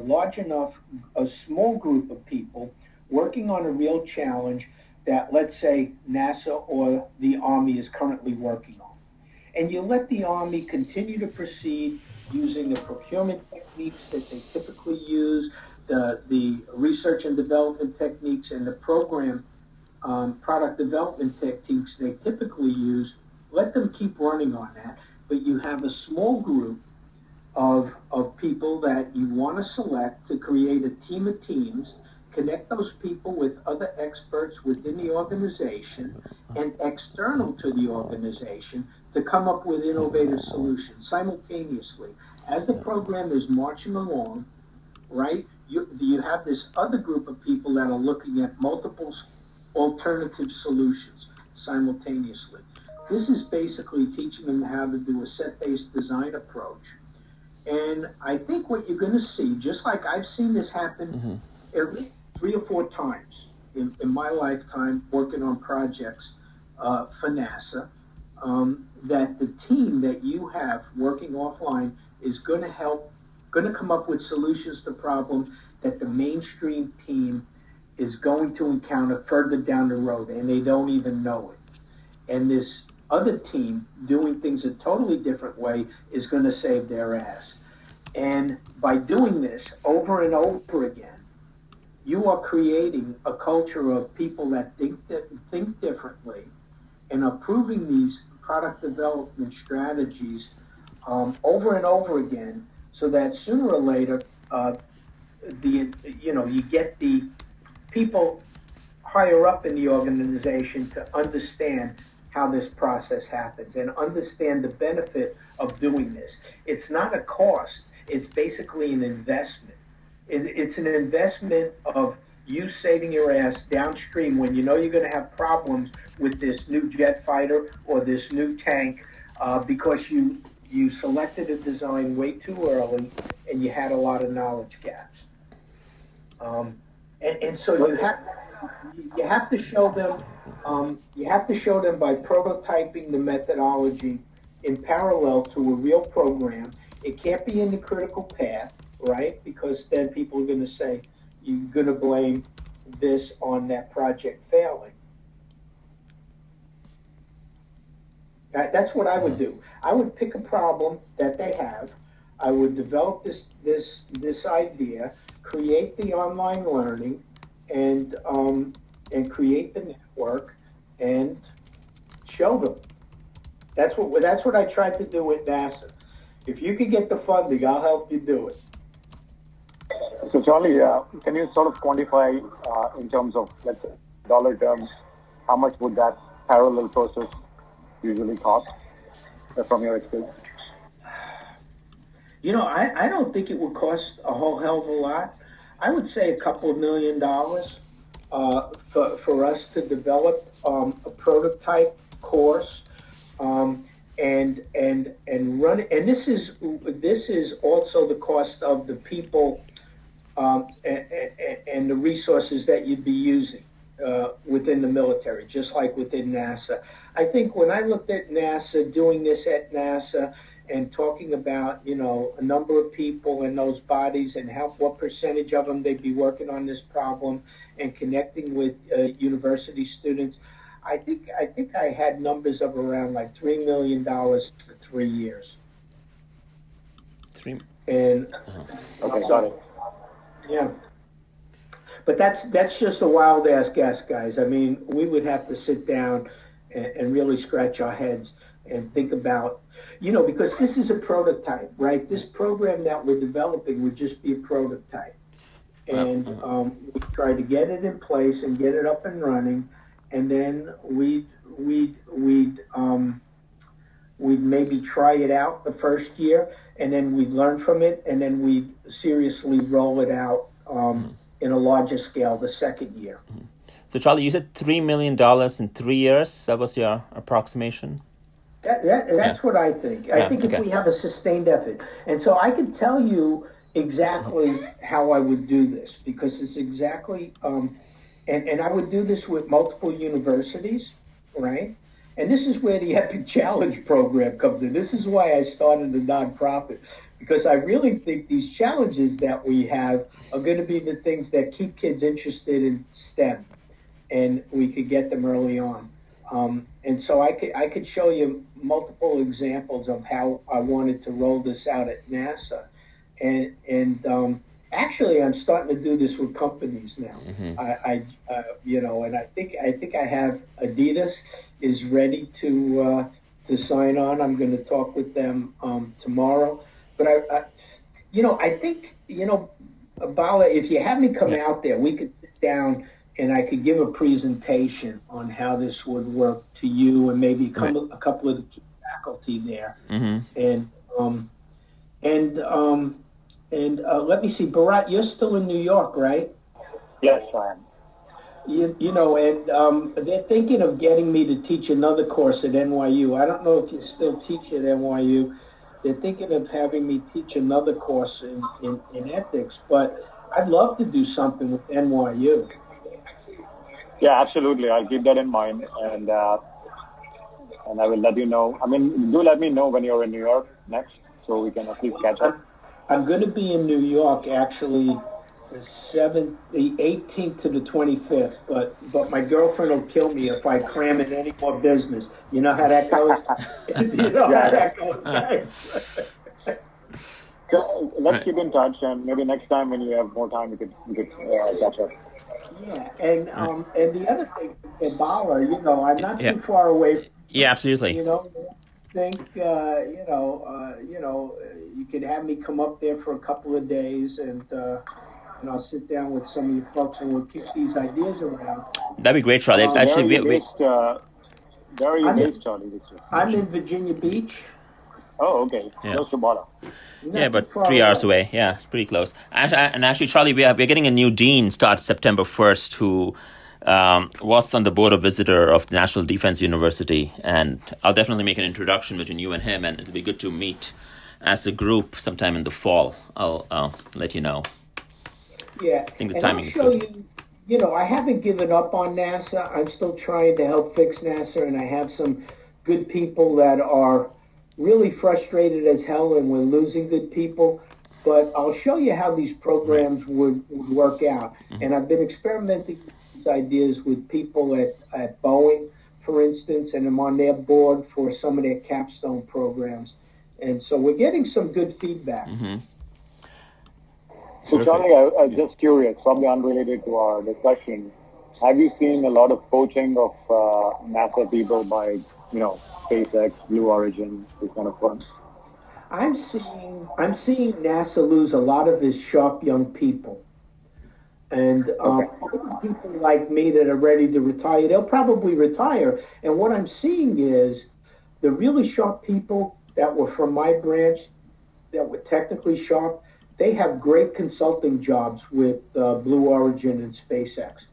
large enough, a small group of people working on a real challenge that, let's say, NASA or the Army is currently working on. And you let the Army continue to proceed using the procurement techniques that they typically use, the research and development techniques, and the program product development techniques they typically use. Let them keep running on that, but you have a small group of people that you want to select to create a team of teams, connect those people with other experts within the organization and external to the organization to come up with innovative solutions simultaneously. As the program is marching along, right, you have this other group of people that are looking at multiple alternative solutions simultaneously. This is basically teaching them how to do a set-based design approach. And I think what you're going to see, just like I've seen this happen at least 3 or 4 times in my lifetime working on projects for NASA, that the team that you have working offline is going to come up with solutions to problems that the mainstream team is going to encounter further down the road, and they don't even know it. And this other team doing things a totally different way is going to save their ass. And by doing this over and over again, you are creating a culture of people that think differently and are proving these product development strategies over and over again, so that sooner or later, you get the people higher up in the organization to understand how this process happens and understand the benefit of doing this. It's not a cost. It's basically an investment. It's an investment of you saving your ass downstream when you know you're going to have problems with this new jet fighter or this new tank because you selected a design way too early and you had a lot of knowledge gaps. And so you have to show them by prototyping the methodology in parallel to a real program. It can't be in the critical path, right? Because then people are going to say, you're going to blame this on that project failing. That's what I would do. I would pick a problem that they have. I would develop this idea, create the online learning, and create the network, and show them. That's what I tried to do with NASA. If you can get the funding, I'll help you do it. So Charlie, can you sort of quantify in terms of, let's say, dollar terms, how much would that parallel process usually cost from your experience? I don't think it would cost a whole hell of a lot. I would say a couple of $1 million for us to develop a prototype course and run it. And this is also the cost of the people and the resources that you'd be using within the military, just like within NASA. I think when I looked at NASA, doing this at NASA, and talking about, a number of people in those bodies and what percentage of them they'd be working on this problem and connecting with university students, I think I had numbers of around like $3 million for 3 years. And okay, got it. Yeah, but that's just a wild ass guess, guys. I mean, we would have to sit down and really scratch our heads and think about, because this is a prototype, right? This program that we're developing would just be a prototype. And we try to get it in place and get it up and running, and then we'd maybe try it out the first year, and then we'd learn from it, and then we'd seriously roll it out in a larger scale the second year. So Charlie, you said $3 million in 3 years. That was your approximation? That's what I think. I think if we have a sustained effort. And so I could tell you exactly how I would do this, because it's exactly, and I would do this with multiple universities, right? And this is where the Epic Challenge program comes in. This is why I started a nonprofit, because I really think these challenges that we have are going to be the things that keep kids interested in STEM, and we could get them early on. And so I could show you multiple examples of how I wanted to roll this out at NASA, and actually I'm starting to do this with companies now. And I think I have Adidas is ready to sign on. I'm going to talk with them tomorrow. But I think Bala, if you have me come out there, we could sit down and I could give a presentation on how this would work to you and maybe a couple of the faculty there. And let me see, Bharat, you're still in New York, right? Yes, I am. They're thinking of getting me to teach another course at NYU. I don't know if you still teach at NYU. They're thinking of having me teach another course in ethics, but I'd love to do something with NYU. Yeah, absolutely. I'll keep that in mind, and I will let you know. I mean, do let me know when you're in New York next, so we can at least catch up. I'm going to be in New York actually the 18th to the 25th, but my girlfriend will kill me if I cram in any more business. You know how that goes? How that goes. So let's keep in touch, and maybe next time when you have more time, we could catch up. Yeah, and the other thing, Bala, I'm not too far away from Yeah, absolutely. Think you could have me come up there for a couple of days, and I'll sit down with some of you folks and we'll kick these ideas around. That'd be great, Charlie. Actually, where are you based, Charlie? I'm in Virginia Beach. Oh, okay. Close to Bala. Yeah, but 3 hours away. Yeah, it's pretty close. And actually, Charlie, we're getting a new dean start September 1st who was on the board of visitor of the National Defense University. And I'll definitely make an introduction between you and him, and it'll be good to meet as a group sometime in the fall. I'll let you know. Yeah, I think the timing is good. I haven't given up on NASA. I'm still trying to help fix NASA, and I have some good people that are really frustrated as hell, and we're losing good people. But I'll show you how these programs would work out. And I've been experimenting with these ideas with people at Boeing, for instance, and I'm on their board for some of their capstone programs. And so we're getting some good feedback. So, Charlie, I'm just curious, probably unrelated to our discussion. Have you seen a lot of poaching of NASA people by, SpaceX, Blue Origin, these kind of firms? I'm seeing NASA lose a lot of its sharp young people. And people like me that are ready to retire, they'll probably retire. And what I'm seeing is the really sharp people that were from my branch, that were technically sharp, they have great consulting jobs with Blue Origin and SpaceX.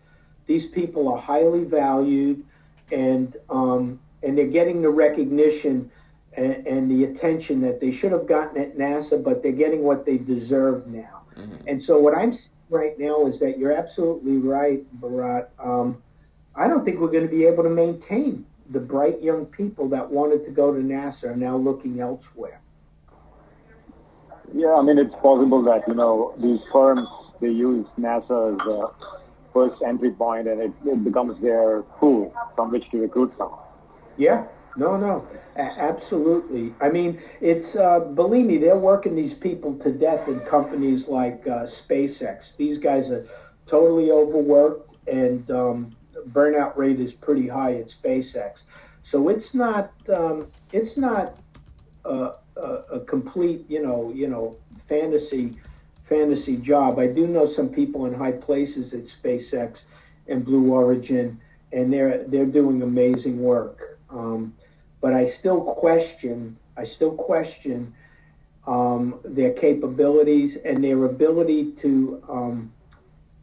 These people are highly valued, and they're getting the recognition and the attention that they should have gotten at NASA, but they're getting what they deserve now. And so what I'm seeing right now is that you're absolutely right, Bharat. I don't think we're going to be able to maintain the bright young people that wanted to go to NASA are now looking elsewhere. Yeah, I mean, it's possible that, these firms, they use NASA as a first entry point, and it becomes their pool from which to recruit from. Yeah, no, absolutely. I mean, it's, believe me, they're working these people to death in companies like SpaceX. These guys are totally overworked, and burnout rate is pretty high at SpaceX. So it's not a complete, fantasy job. I do know some people in high places at SpaceX and Blue Origin, and they're doing amazing work. But I still question their capabilities and their ability to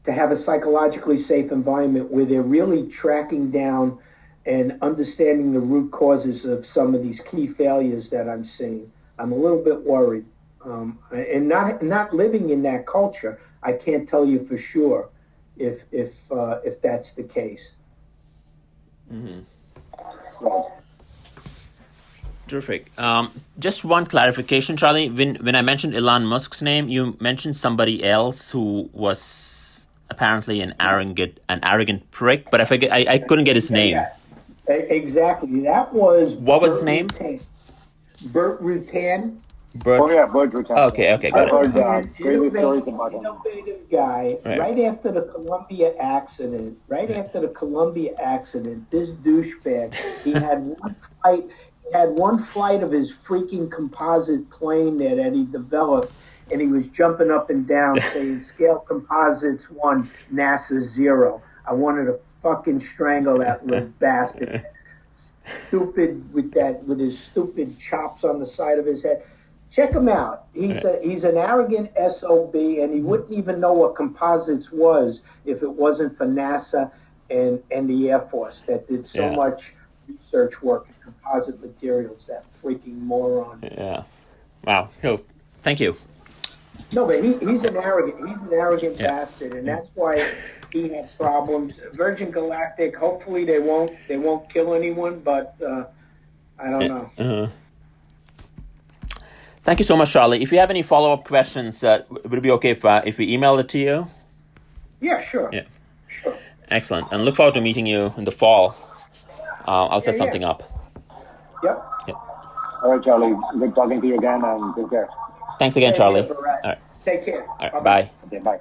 have a psychologically safe environment where they're really tracking down and understanding the root causes of some of these key failures that I'm seeing. I'm a little bit worried. And not living in that culture, I can't tell you for sure if that's the case. Terrific. Just one clarification, Charlie. When I mentioned Elon Musk's name, you mentioned somebody else who was apparently an arrogant prick, but I couldn't get his name. Yeah, exactly. That was What was his name? Burt Rutan. Oh yeah, Burt Rutan. Okay, got I've it. heard crazy stories about him. Innovative guy. Right after the Columbia accident, this douchebag, he had one flight of his freaking composite plane there that he developed, and he was jumping up and down saying, "Scale composites 1, NASA 0." I wanted to fucking strangle that little bastard. Stupid with his stupid chops on the side of his head. Check him out. He's an arrogant SOB, and he wouldn't even know what composites was if it wasn't for NASA and the Air Force that did so much research work in composite materials. That freaking moron. Yeah. Wow. Thank you. No, but he's an arrogant bastard, and that's why he had problems. Virgin Galactic. Hopefully they won't kill anyone, but I don't know. Uh-huh. Thank you so much, Charlie. If you have any follow-up questions, would it be okay if we email it to you? Yeah, sure. Yeah. Sure. Excellent. And look forward to meeting you in the fall. I'll set something up. Yep. All right, Charlie. Good talking to you again, and take care. Thanks again, Charlie. All right. Take care. All right. Bye. Okay, bye.